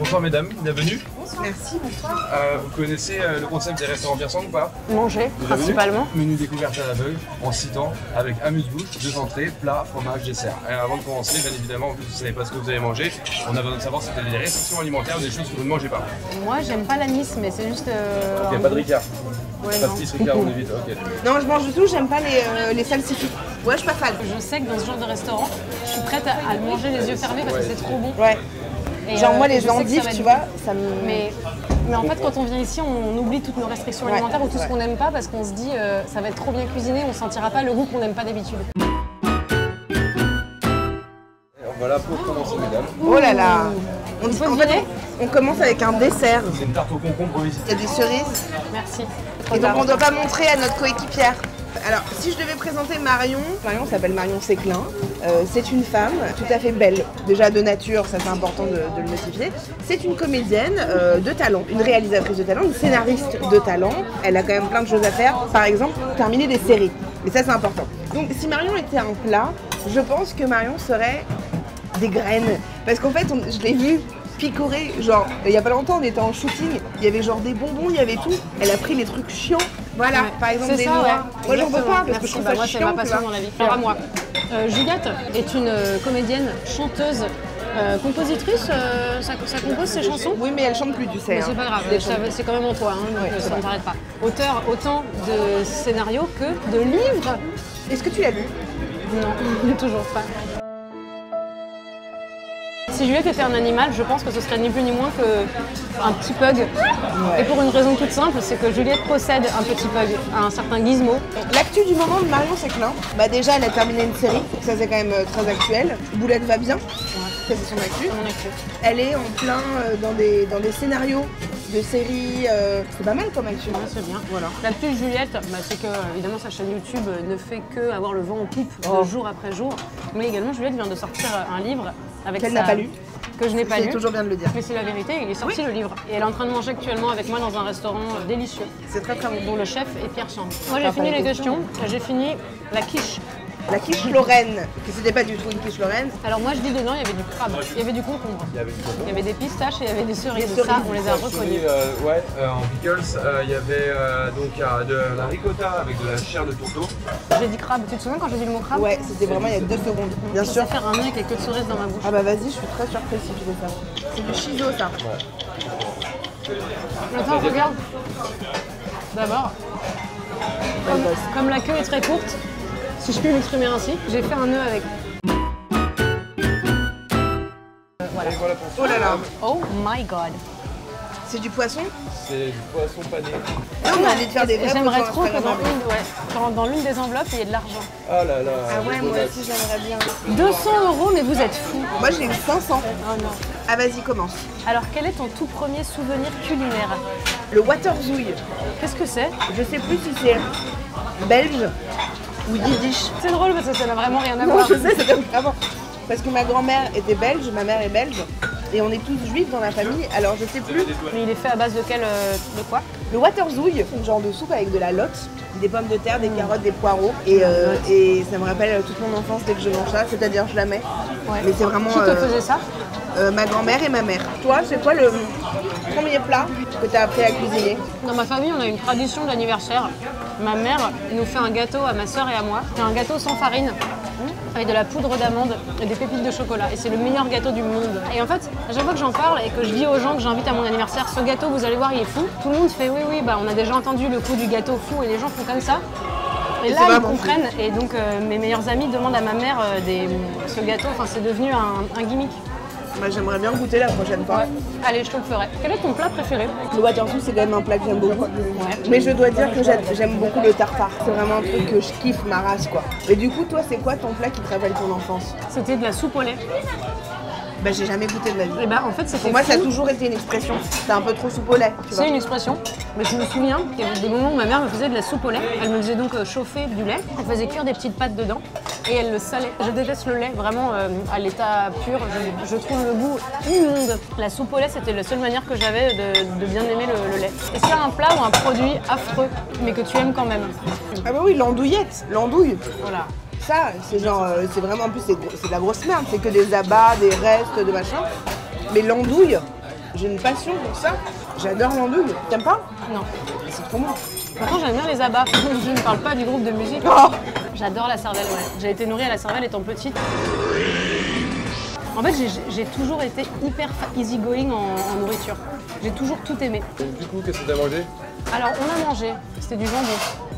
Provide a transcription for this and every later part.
Bonsoir mesdames, bienvenue. Merci, bonsoir. Vous connaissez le concept des restaurants Pierre Sang ou pas? Manger, principalement. Menu découverte à l'aveugle, en citant, avec amuse-bouche, 2 entrées, plat, fromage, dessert. Et avant de commencer, bien évidemment, en plus vous ne savez pas ce que vous allez manger, on a besoin de savoir si c'était des restrictions alimentaires ou des choses que vous ne mangez pas. Moi, j'aime pas l'anis, mais c'est juste... Il n'y a pas de Ricard. Ouais, Pastis Ricard, on évite, ok. Non, je mange du tout, j'aime pas les salsifis. Ouais, je suis pas fan. Je sais que dans ce genre de restaurant, je suis prête à le manger les yeux fermés parce que c'est trop bon. Ouais. Et genre moi, je les sais que ça endives, va être tu bon. vois, ça me... Mais en fait, quand on vient ici, on oublie toutes nos restrictions alimentaires ou tout ce qu'on n'aime pas parce qu'on se dit ça va être trop bien cuisiné, on sentira pas le goût qu'on n'aime pas d'habitude. Voilà pour commencer mesdames. Oh là là. On peut deviner. On commence avec un dessert. C'est une tarte au concombre ici. Il y a des cerises. Merci. Et donc on ne doit pas montrer à notre coéquipière. Alors, si je devais présenter Marion, Marion s'appelle Marion Séclin. C'est une femme tout à fait belle, déjà de nature, ça c'est important de le notifier. C'est une comédienne de talent, une réalisatrice de talent, une scénariste de talent. Elle a quand même plein de choses à faire. Par exemple, terminer des séries. Et ça c'est important. Donc si Marion était un plat, je pense que Marion serait des graines. Parce qu'en fait, je l'ai vue picorer, genre, il y a pas longtemps, on était en shooting, il y avait genre des bonbons, il y avait tout. Elle a pris les trucs chiants. Voilà, Ouais. par exemple des ça, noix. ouais. Moi j'en veux pas parce Merci. que je trouve Bah, ça moi, chiant. c'est ma tu passion vois. dans la vie. Alors à moi. Juliette est une comédienne, chanteuse, compositrice. Ça compose ses chansons. Oui, mais elle chante plus, tu sais. Mais hein. c'est pas grave, c'est quand même en toi, hein, donc ça ne t'arrête pas. Auteur autant de scénarios que de livres. Est-ce que tu l'as lu? Non, toujours pas. Si Juliette était un animal, je pense que ce serait ni plus ni moins qu'un petit pug. Ouais. Et pour une raison toute simple, c'est que Juliette possède un petit pug, un certain Gizmo. L'actu du moment de Marion Séclin, bah déjà elle a terminé une série, ça c'est quand même très actuel. Boulette va bien, ça c'est son actu. Mon actu. Elle est en plein dans des scénarios de séries, c'est pas mal comme actu. Ouais, c'est bien. Voilà. L'actu de Juliette, bah, c'est que évidemment sa chaîne YouTube ne fait que avoir le vent en poupe de jour après jour. Mais également Juliette vient de sortir un livre avec Qu'elle n'a pas lu. Que je n'ai pas C'est lu. toujours bien de le dire. Mais c'est la vérité, il est sorti le livre. Et elle est en train de manger actuellement avec moi dans un restaurant délicieux, C'est très très bon. dont le chef est Pierre Sang. Moi j'ai fini les questions, j'ai fini la quiche. La quiche Lorraine, que c'était pas du tout une quiche Lorraine. Alors moi je dis dedans il y avait du crabe, il y avait du concombre, Il y avait du concombre. il y avait des pistaches et il y avait des cerises. Des Et ça cerises. on les a reconnus. En pickles, il y avait donc de la ricotta avec de la chair de tourteau. J'ai dit crabe, tu te souviens quand j'ai dit le mot crabe? Ouais, c'était vraiment il y a 2 secondes. Bien Je sûr. sais faire un nœud avec quelques cerises dans ma bouche. Ah bah vas-y, je suis très surprise si tu veux ça. C'est du chiso ça. Attends, regarde. D'abord, comme la queue est très courte, si je puis m'exprimer ainsi, j'ai fait un nœud avec. Voilà. Et voilà pour Oh là là, Oh my god. c'est du poisson? C'est du poisson pané. Non, on a envie de faire des vrais J'aimerais poissons trop que instagrammables. dans l'une des enveloppes, il y ait de l'argent. Ah là là. Ah ouais, moi aussi j'aimerais bien. 200 €, mais vous êtes fous. Moi j'ai eu 500. Oh non. Ah vas-y, commence. Alors, quel est ton tout premier souvenir culinaire? Le waterzouille. Qu'est-ce que c'est? Je sais plus si c'est belge ou yiddish. C'est drôle parce que ça n'a vraiment rien à Non, voir. je sais, c'est comme vraiment. Parce que ma grand-mère était belge, ma mère est belge, et on est tous juifs dans la famille, alors je sais plus. Mais il est fait à base de de quoi? Le waterzouille, c'est une genre de soupe avec de la lotte, des pommes de terre, des carottes, des poireaux, et ça me rappelle toute mon enfance dès que je mange ça, c'est-à-dire je la mets. Ouais. Mais c'est vraiment Qui te faisait ça? ma grand-mère et ma mère. Toi, c'est quoi le premier plat que tu as appris à cuisiner? Dans ma famille, on a une tradition d'anniversaire. Ma mère nous fait un gâteau à ma soeur et à moi. C'est un gâteau sans farine, avec de la poudre d'amande et des pépites de chocolat. Et c'est le meilleur gâteau du monde. Et en fait, à chaque fois que j'en parle et que je dis aux gens que j'invite à mon anniversaire, ce gâteau, vous allez voir, il est fou. Tout le monde fait oui, bah on a déjà entendu le coup du gâteau fou et les gens font comme ça. Et là, ils comprennent. Et donc, mes meilleurs amis demandent à ma mère ce gâteau. Enfin, c'est devenu un gimmick. Moi, j'aimerais bien goûter la prochaine fois. Ouais. Allez, je te le ferai. Quel est ton plat préféré? Le waterzouille, c'est quand même un plat que j'aime beaucoup. Mais je dois dire que j'aime beaucoup le tartare. C'est vraiment un truc que je kiffe ma race, quoi. Et du coup, toi, c'est quoi ton plat qui te rappelle ton enfance? C'était de la soupe au lait. Bah, j'ai jamais goûté de ma vie. Et bah, en fait, c'était Pour moi, ça a fou. toujours été une expression. T'es un peu trop soupe au lait, tu vois. C'est une expression, mais je me souviens qu'il y avait des moments où ma mère me faisait de la soupe au lait. Elle me faisait donc chauffer du lait, elle faisait cuire des petites pâtes dedans et elle le salait. Je déteste le lait, vraiment à l'état pur, je trouve le goût immonde. La soupe au lait, c'était la seule manière que j'avais de bien aimer le lait. Est-ce qu'il y a un plat ou un produit affreux, mais que tu aimes quand même? Ah bah oui, l'andouillette, l'andouille. Voilà. Ça, c'est genre, c'est vraiment, en plus, c'est de la grosse merde. C'est que des abats, des restes, de machin. Mais l'andouille, J'ai une passion pour ça. J'adore l'andouille. T'aimes pas? Non. C'est trop bon. Pourtant, j'aime bien les abats. Je ne parle pas du groupe de musique. Oh J'adore la cervelle, ouais. J'ai été nourrie à la cervelle étant petite. En fait, j'ai toujours été hyper easygoing en nourriture. J'ai toujours tout aimé. Donc, du coup, qu'est-ce que t'as mangé? Alors, on a mangé. C'était du jambon.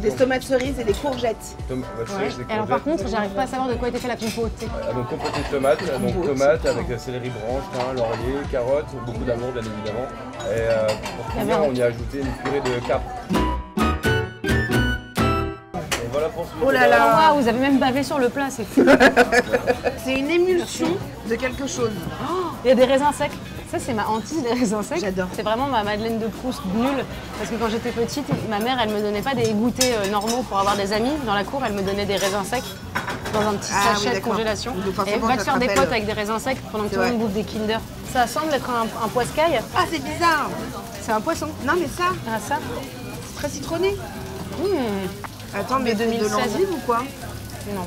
Des tomates cerises et des courgettes. Ouais. Et alors, par contre, j'arrive pas à savoir de quoi était fait la compotée. Donc compotée de tomates, donc tomates avec céleri branche, thym, laurier, carottes, beaucoup d'amour bien évidemment. Et pour finir, on y a ajouté une purée de capre. Et voilà pour ce Oh là là. Waouh, vous avez même bavé sur le plat, c'est fou. C'est une émulsion de quelque chose. Il y a des raisins secs. Ça, c'est ma hantise, les raisins secs. J'adore. C'est vraiment ma Madeleine de Proust nulle. Parce que quand j'étais petite, ma mère, elle me donnait pas des goûters normaux pour avoir des amis. Dans la cour, elle me donnait des raisins secs dans un petit Ah oui, sachet de d'accord. congélation. Donc Et forcément, va ça te te faire des rappelle- potes avec des raisins secs pendant que C'est tout le monde vrai. bouffe des Kinder. Ça semble être un poiscaille. Ah, c'est bizarre. C'est un poisson. Non, mais ça, Ah, ça. c'est très citronné. Attends, mais De c'est de 2016. l'endive ou quoi? Non.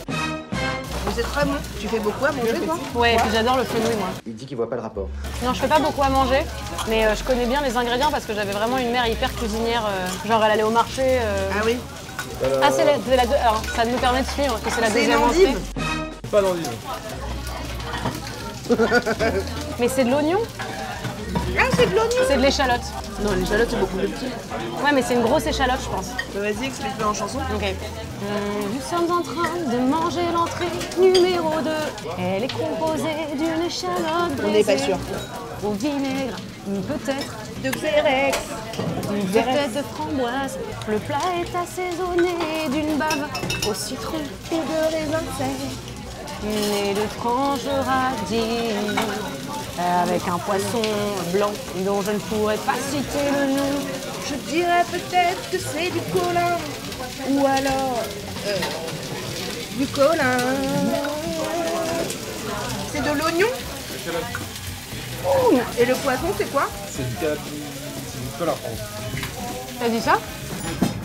Mais c'est très bon. Tu fais beaucoup à manger, toi? Ouais, et puis j'adore le fenouil, moi. Il dit qu'il voit pas le rapport. Non, je fais pas beaucoup à manger, mais je connais bien les ingrédients parce que j'avais vraiment une mère hyper cuisinière. Genre, elle allait au marché. Ah oui. Ah, c'est la alors, ça nous permet de suivre que c'est la C'est une deuxième endive. entrée. Pas d'endive. Mais c'est de l'oignon, Ah, c'est de l'oignon. c'est de l'échalote. Non, l'échalote, c'est beaucoup plus petit. Ouais, mais c'est une grosse échalote, je pense. Bah, vas-y, explique-le en chanson. Ok. Nous sommes en train de manger l'entrée numéro 2. Elle est composée d'une échalote On n'est pas braisée sûr. au vinaigre, peut-être De Xérès. peut-être de framboise. Le plat est assaisonné d'une bave au citron Et de raisin sec. et de tranches de radis avec un poisson blanc dont je ne pourrais pas citer le nom. Je dirais peut-être que c'est du colin. Ou alors... du colin. C'est de l'oignon. Oh, et le poisson, c'est quoi? C'est du colin France. T'as dit ça?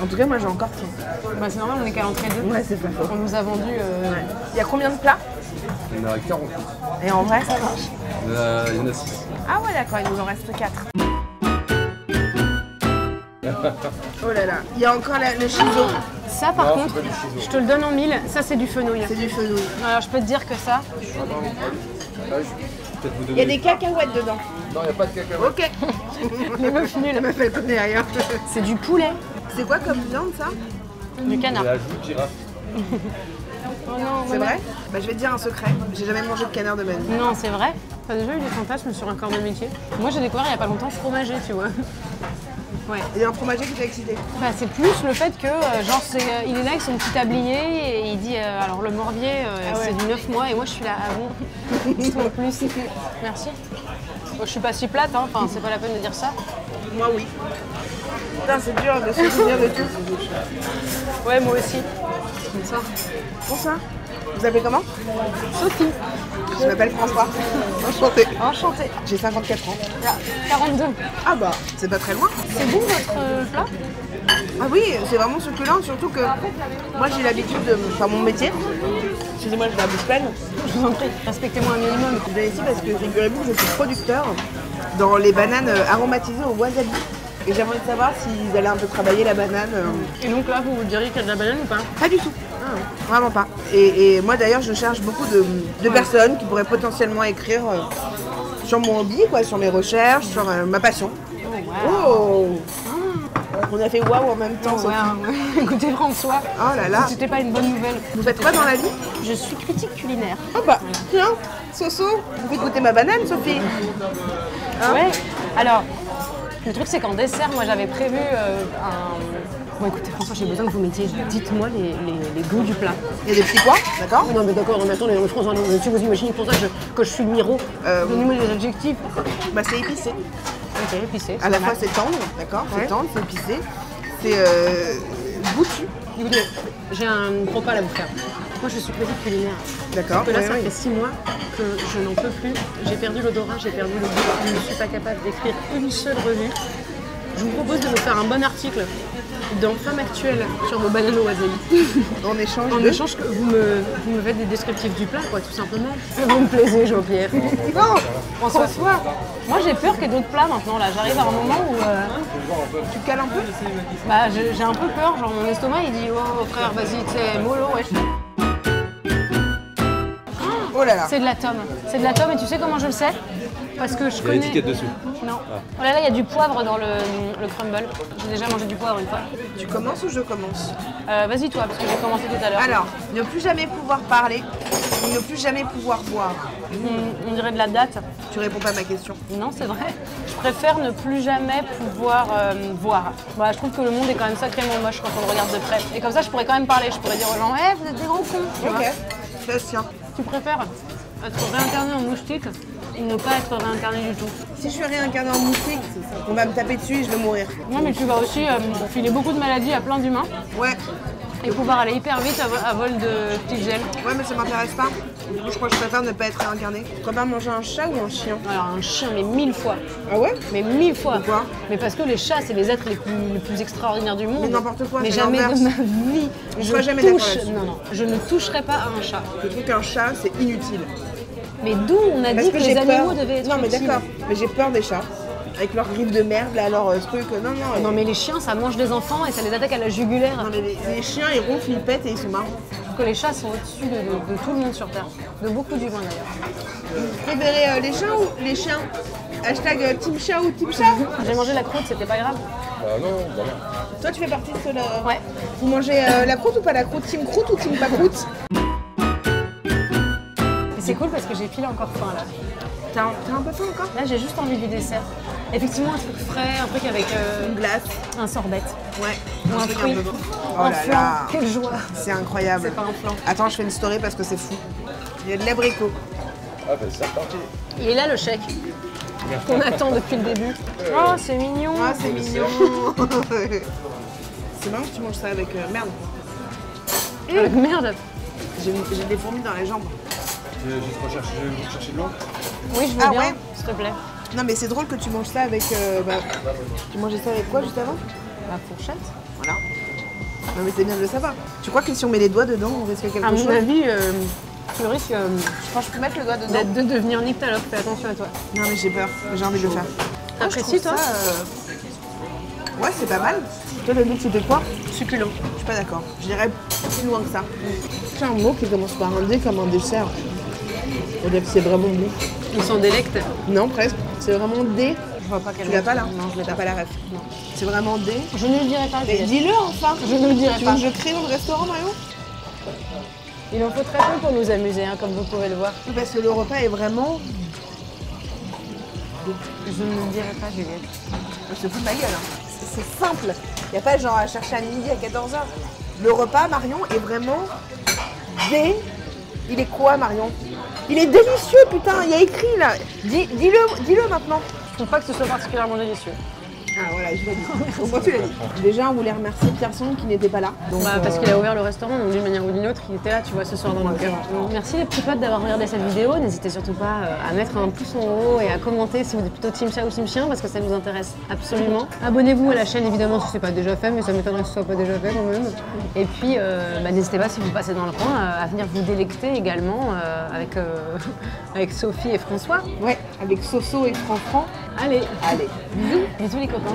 En tout cas, moi, j'ai encore faim. Bah c'est normal, on est qu'à l'entrée 2. Ouais, c'est pas faux. On nous a vendu... Il y a combien de plats? Il y en a 48. Et en vrai, ça marche. Il y en a 6. Ah ouais, d'accord, il nous en reste 4. Oh là là, il y a encore le chiso. Ça par Non, contre, c'est pas du ciseau. je te le donne en mille, ça c'est du fenouil. C'est du fenouil. Alors je peux te dire que ça, Ah, je vais peut-être vous Il y a donner. des cacahuètes dedans. Non, il n'y a pas de cacahuètes. Ok. les meufs nulles, La meuf, elle connaît rien. c'est du poulet, C'est quoi comme viande, ça? du canard. Et la joue de girafe. Oh non, C'est vrai? Bah, je vais te dire un secret. J'ai jamais mangé de canard de ma vie. Non, c'est vrai. T'as déjà eu des fantasmes sur un corps de métier? Moi j'ai découvert il y a pas longtemps fromager, tu vois. Ouais. Il y a un fromager qui t'a excité. Bah, c'est plus le fait que, genre, il est là avec son petit tablier et il dit alors le morbier, Ah ouais. c'est du 9 mois et moi je suis là, ah bon? En plus. Merci. Bon, je suis pas si plate, hein. Enfin, c'est pas la peine de dire ça. Moi, oui. Putain, c'est dur de se souvenir de tout. Ouais, moi aussi. Bonsoir. Bonsoir. Vous appelez comment? Sophie. Je m'appelle François. Enchantée. Enchantée. J'ai 54 ans. Ah, 42. Ah bah, c'est pas très loin. C'est bon votre plat? Ah oui, c'est vraiment succulent, surtout que moi j'ai l'habitude de faire mon métier. Excusez-moi, j'ai la bouche pleine. Je vous en prie, respectez-moi un minimum. Je viens ici parce que figurez-vous que je suis producteur dans les bananes aromatisées au wasabi. Et j'aimerais savoir s'ils allaient un peu travailler la banane. Et donc là, vous diriez qu'il y a de la banane ou pas? Pas du tout. Vraiment pas. Et moi d'ailleurs, je cherche beaucoup de personnes qui pourraient potentiellement écrire sur mon hobby, quoi, sur mes recherches, sur ma passion. Oh, On a fait waouh en même temps. Ouais, Sophie. ouais. Écoutez François, Oh là là. c'était pas une bonne nouvelle. Vous faites quoi dans la vie? Je suis critique culinaire. Oh bah, tiens, Soso, vous faites goûter ma banane, Sophie. Ouais. Alors, le truc c'est qu'en dessert, moi j'avais prévu un... Bon écoutez François, j'ai besoin que vous mettiez, dites-moi les goûts du plat. Il y a des petits pois, d'accord? Non mais d'accord, mais attendez, François, non, si vous imaginez pour ça que je suis le miro, donnez-moi les adjectifs. Bah c'est épicé. Ok, épicé. À la pas fois mal. c'est tendre, d'accord? Ouais. C'est tendre, c'est épicé. C'est goûtu. Écoutez, j'ai un gros pas à vous faire. Moi je suis critique culinaire. D'accord. Que là, ouais, ça ouais. fait 6 mois que je n'en peux plus. J'ai perdu l'odorat, j'ai perdu le goût. Je ne suis pas capable d'écrire une seule revue. Je vous propose de nous faire un bon article dans Femme Actuelle sur vos bananes au wasabi. En échange En échange que vous me faites des descriptifs du plat, quoi, tout simplement. Vous me plaisez, Jean-Pierre. Non, François. Moi, j'ai peur qu'il y ait d'autres plats maintenant, là. J'arrive à un moment où... tu cales un peu? Bah, j'ai un peu peur. Genre, mon estomac, il dit « Oh, frère, vas-y, t'es mollo, wesh. » Oh là là. C'est de la tome. C'est de la tome et tu sais comment je le sais? Parce que je Il y a connais... l'étiquette dessus. Non. Oh là là, il y a du poivre dans le crumble. J'ai déjà mangé du poivre une fois. Tu commences ou je commence? Vas-y toi, parce que j'ai commencé tout à l'heure. Alors, ne plus jamais pouvoir parler, ou ne plus jamais pouvoir boire. On dirait de la date. Tu réponds pas à ma question. Non, c'est vrai. Je préfère ne plus jamais pouvoir voir. Bah, je trouve que le monde est quand même sacrément moche quand on le regarde de près. Et comme ça, je pourrais quand même parler. Je pourrais dire aux gens, hey, vous êtes des grands cons. Tu vois. Ok, ça se tient. Tu préfères être réincarné en moustique ou ne pas être réincarné du tout? Si je suis réincarnée en moustique, on va me taper dessus et je vais mourir. Non, mais tu vas aussi filer beaucoup de maladies à plein d'humains Ouais, et pouvoir aller hyper vite à vol de petites gels. ouais, mais ça m'intéresse pas. Du coup, je crois que je préfère ne pas être réincarnée. Tu préfères manger un chat ou un chien? Alors un chien, mais 1000 fois. Ah ouais? Mais 1000 fois. Pourquoi? Mais parce que les chats, c'est les êtres les plus extraordinaires du monde. Mais n'importe quoi, Mais c'est jamais de l'inverse. ma vie. Je serai jamais d'accord là-dessus. Non, non, je ne toucherai pas à un chat. Je trouve qu'un chat, c'est inutile. Mais d'où on a Parce dit que que j'ai les animaux peur. devaient être Non, mais utiles. d'accord. Mais j'ai peur des chats. Avec leurs griffes de merde, là, leur truc. Non, non. Non, mais les chiens, ça mange des enfants et ça les attaque à la jugulaire. Non, mais les chiens, ils ronflent, ils pètent et ils sont marrants. Je trouve que les chats sont au-dessus de tout le monde sur Terre. De beaucoup d'humains d'ailleurs. Vous préférez les chats ou les chiens? Hashtag team chat ou team chat? J'ai mangé la croûte, c'était pas grave. Non, bah non. Toi, tu fais partie de ceux-là. Ouais. Vous mangez la croûte ou pas la croûte? Team croûte ou team pas croûte? Et c'est cool parce que j'ai pile encore faim là. T'as un peu faim encore? Là, j'ai juste envie du dessert. Effectivement, un truc frais, un truc avec Une glace. un sorbet. Ouais. Ou un truc fruit. peu bon. Oh Un là flan. là. Quelle joie. C'est incroyable. C'est pas un flan. Attends, je fais une story parce que c'est fou. Il y a de l'abricot. Ah bah c'est parti. Il est là le chèque qu'on attend depuis le début. Oh, c'est mignon. Ah, c'est mignon. C'est marrant que tu manges ça avec merde. Merde. J'ai des fourmis dans les jambes. Je vais chercher de l'eau. Oui, je veux Ah bien, ouais. s'il te plaît. Non, mais c'est drôle que tu manges ça avec. Tu mangeais ça avec quoi juste avant? La fourchette. Voilà. Non, mais c'est bien de le savoir. Tu crois que si on met les doigts dedans, on risque quelque À chose? mon avis, tu risques Quand je peux mettre le doigt dedans. de devenir nyctalope. Fais attention à toi. Non, mais j'ai peur. J'ai envie de le faire. Apprécies, toi? Ouais, c'est pas mal. Toi, le but, c'était quoi? Succulent. Je suis pas d'accord. Je dirais plus loin que ça. C'est un mot qui commence par un D comme un dessert. C'est vraiment bon. Ils sont délectes. Non, presque. C'est vraiment D. Je vois pas quel Tu l'as mot. pas là? Non, je l'ai T'as pas. pas la ref. Non. C'est vraiment D. Je ne le dirai pas. Mais Juliette. dis-le enfin. Je ne le dirai Tu pas. veux que je crée notre restaurant, Marion? Il en faut très peu pour nous amuser, hein, comme vous pouvez le voir. Oui, parce que le repas est vraiment. Je ne le dirai pas, Juliette. Je te fous de ma gueule. Hein. C'est simple. Il n'y a pas genre à chercher à midi à 14h. Le repas, Marion, est vraiment D. Il est quoi, Marion? Il est délicieux, putain. Il y a écrit là. Dis-le maintenant. Je trouve pas que ce soit particulièrement délicieux. Ah voilà, je l'ai dit. Au moins tu l'as dit. Déjà, on voulait remercier Pierson qui n'était pas là. Donc, Bah, parce qu'il a ouvert le restaurant, donc d'une manière ou d'une autre, il était là, tu vois, ce soir dans le cœur. Merci les petits potes d'avoir regardé cette vidéo. N'hésitez surtout pas à mettre un pouce en haut et à commenter si vous êtes plutôt team chat ou team chien, parce que ça nous intéresse absolument. Abonnez-vous à la chaîne évidemment si ce n'est pas déjà fait, mais ça m'étonnerait que ce soit pas déjà fait quand même. Et puis, n'hésitez pas si vous passez dans le coin à venir vous délecter également avec Sophie et François. Ouais, avec Soso et Franfran. Allez, Allez. bisous les copains.